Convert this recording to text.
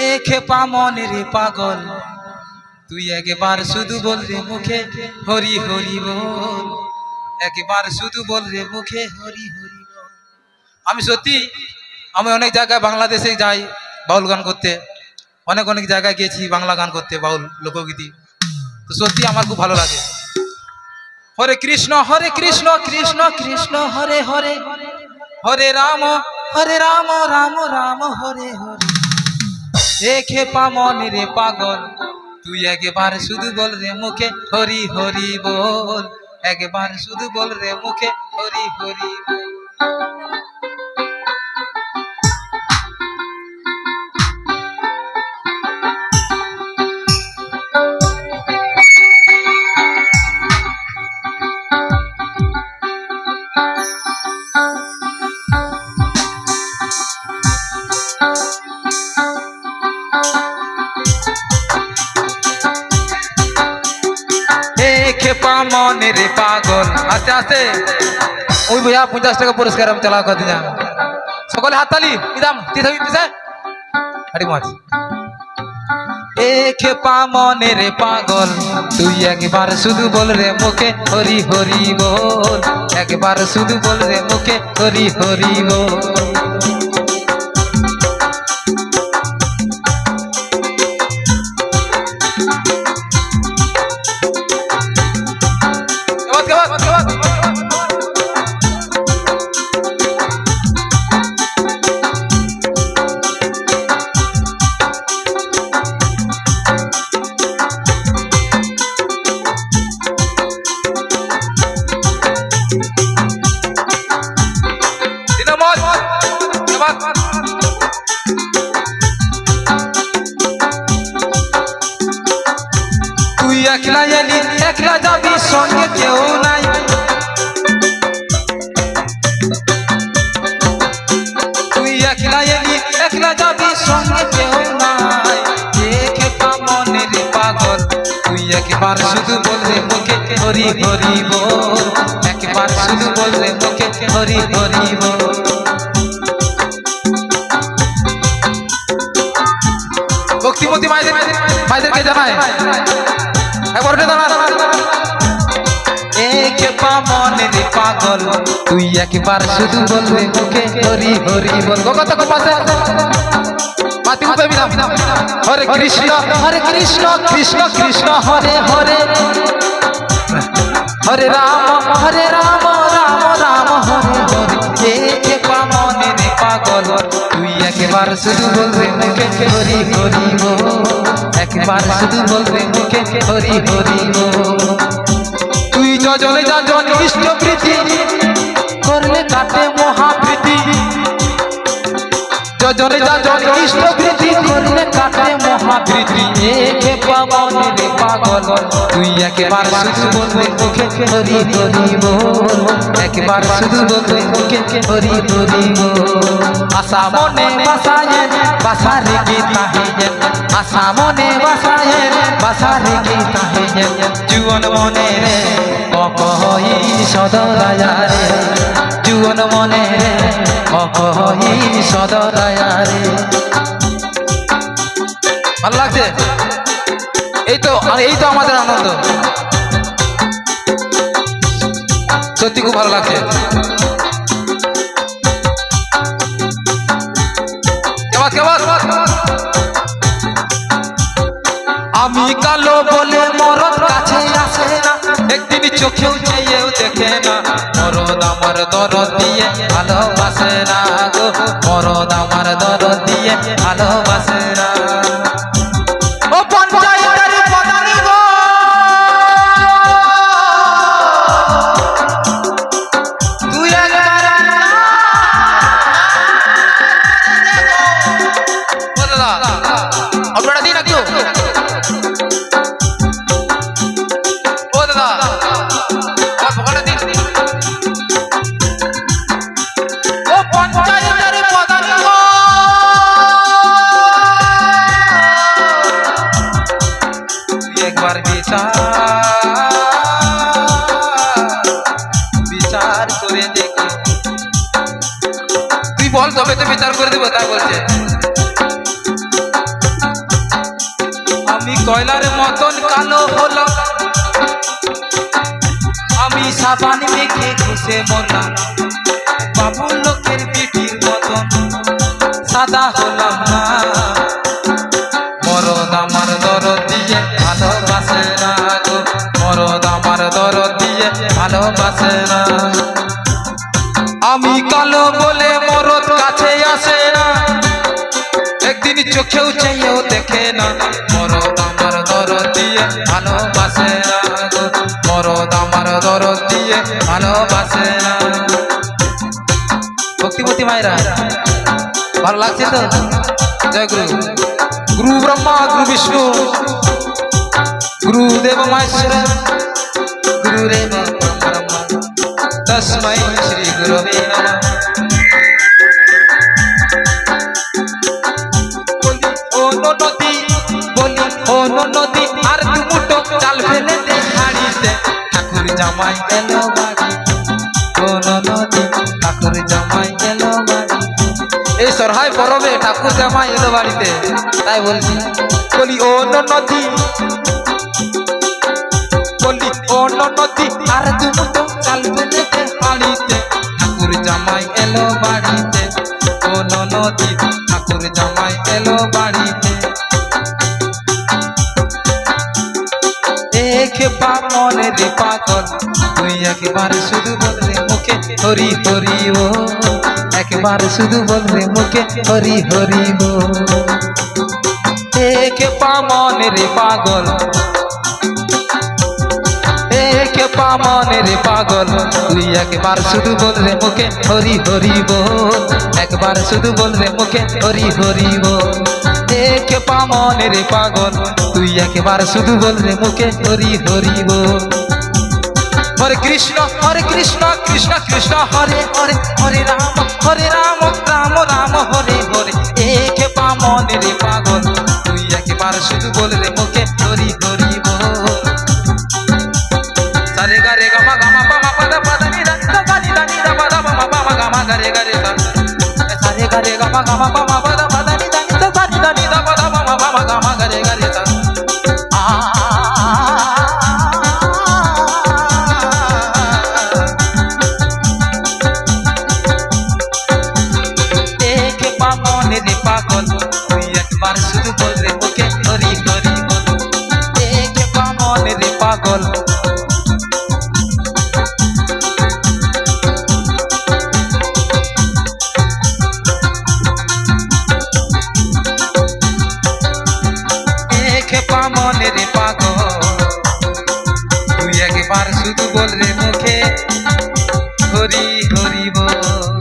এ খেপা মনের পাগল তুই একবার শুধু বল রে মুখে হরি হরি বল, একবার শুধু বল রে মুখে হরি হরি বল। আমি সত্যি আমি অনেক জায়গায় বাংলাদেশে যাই বাউল গান করতে, অনেক অনেক জায়গায় গেছি বাংলা গান করতে, বাউল লোকগীতি। তো সত্যি আমার খুব ভালো লাগে। হরে কৃষ্ণ কৃষ্ণ কৃষ্ণ হরে হরে, হরে রাম রাম রাম হরে হরে। এ খেপা মনের পাগল তুই একবার শুধু বল রে মুখে হরি হরি বল, একবার শুধু বল রে মুখে হরি হরি বল। খেপা মনের পাগল আস্তে আস্তে ওই ভাইয়া 50 টাকা পুরস্কার আমি চালা করে দিলাম। সকলে হাততালি দিদাম হাড়ি মাছ। এ খেপা মনের পাগল তুই একবার শুধু বল রে মুখে হরি হরি বল, একবার শুধু বল রে মুখে হরি হরি বল। তুই একলা এলি একলা যাবি সঙ্গে কেউ নাই, তুই একলা এলি একলা যাবি সঙ্গে কেউ নাই। খেপা মনের পাগল তুই একবার শুধু বল রে মুখে হরি হরি বল, একবার শুধু বল রে মুখে হরি হরি বল। ভক্তিমতী মায়েদেরকে জানায় একবার এ খেপা মনের পাগল তুই একবার শুধু বল রে মুখে হরি হরি বল। কত পাশে হরে কৃষ্ণ কৃষ্ণ কৃষ্ণ হরে হরে, হরে রাম রাম রাম হরে হরে। এ খেপা মনের পাগল তুই একবার শুধু বল রে মুখে হরি হরি বল, একবার শুধু বল রে মুখে হরি হরি বল। তুই যজনে যাজন ইষ্ট প্রীতি করলে কাটে মহাপ্রীতি, যজনে যাজন ইষ্ট প্রীতি করলে কাটে মহাপ্রীতি। এ খেপা মনের পাগল তুই একবার শুধু বল রে মুখে হরি হরি বল, একবার শুধু বল রে মুখে হরি হরি বল। আশা মনে বাসায় বাসা রেখে তাহে, আশা মনে বাসায় বাসা রেখে তাহে। জীবন মনে রে ককহি সদরায়া রে, জীবন মনে রে ককহি সদরায়া রে। ভালো লাগছে? এই তো আমাদের আনন্দ, সত্যি খুব ভালো লাগছে। আমি কালো বলে মরদ কাছে আসে না, একদিন চোখেও চেয়েও দেখে না। মরদ আমার দরদ দিয়ে ভালোবাসে না গো, মরদ আমার দরদ দিয়ে ভালোবাসে না। ও পঞ্চায়েতের প্রধান গো, তুই একবার আপনারা দিন একটু একবার বিচার করে দেখি। তুই বল তবে তো বিচার করে দেবো, তাই বলছে। কালো হলাম আমি সাবান মেখে ঘষে মরলাম বাবুর লোকের পিঠির মতন সাদা হলাম না মরদ আমার দরদ দিয়ে ভালোবাসে না গো মরদ আমার দরদ দিয়ে ভালোবাসে না আমি কালো বলে মরদ কাছে আসে না একদিন চোখেও চাইও দেখে না মরদ আমার দরদ দিয়ে ভালোবাসে না গো মরদ আমার দরদ দিয়ে ভালোবাসে না ভক্তিপতি মায়েরা ভালো লাগছে তো জয় গুরু গুরু ব্রহ্মা গুরু বিষ্ণু গুরুদেব মহেশ্বর গুরুরেব ব্রহ্মা তস্मै শ্রী গুরবে নমঃ নদী আর দুমুটো চাল ফেলে দে হাড়িতে ঠাকুর জামাই এলো বাড়ি কোন নদী ঠাকুর জামাই এলো বাড়ি এই সরহাই পরবে ঠাকুর জামাই এলো বাড়িতে তাই বলছি বলি ও নদী বলি ও নদী আর দুমুটো চাল ফেলে দে হাড়িতে ঠাকুর জামাই এলো বাড়িতে কোন নদী ঠাকুর জামাই এলো বাড়িতে মনের পাগল তুই একবার শুধু বলবে মুখে হরি হরি ও একবার শুধু বলবে মুখে হরি হরি ও এক মনের পাগল এক মনের পাগল তুই একবার শুধু বলবে মুখে হরি হরি বল একবার শুধু বলবে মুখে হরি হরি বল এক মনের পাগল তুই একবার শুধু বলবে মুখে হরি হরি বল হরে কৃষ্ণ কৃষ্ণ কৃষ্ণ হরে হরে হরে রাম রাম রাম হরে হরে এক মনের পাগল তুই একবার শুধু বলবে মুখে হরি হরি বল সারে গা রে গা মা গা মা পা মা পা দা পা দা নি দা গা নি দা পা দা মা পা মা গা মা গা রে সা সারে গা রে গা মা গা মা পা মা পা দা পা দা নি দা গা নি দা পা দা মা পা মা গা মা গা রে সা এক মনের পাগল তুই একবার শুধু বলবে মুখে হরি হরি বল এক মনের পাগল মনের পাগল তুই একবার শুধু বলবে মুখে হরি হরি বল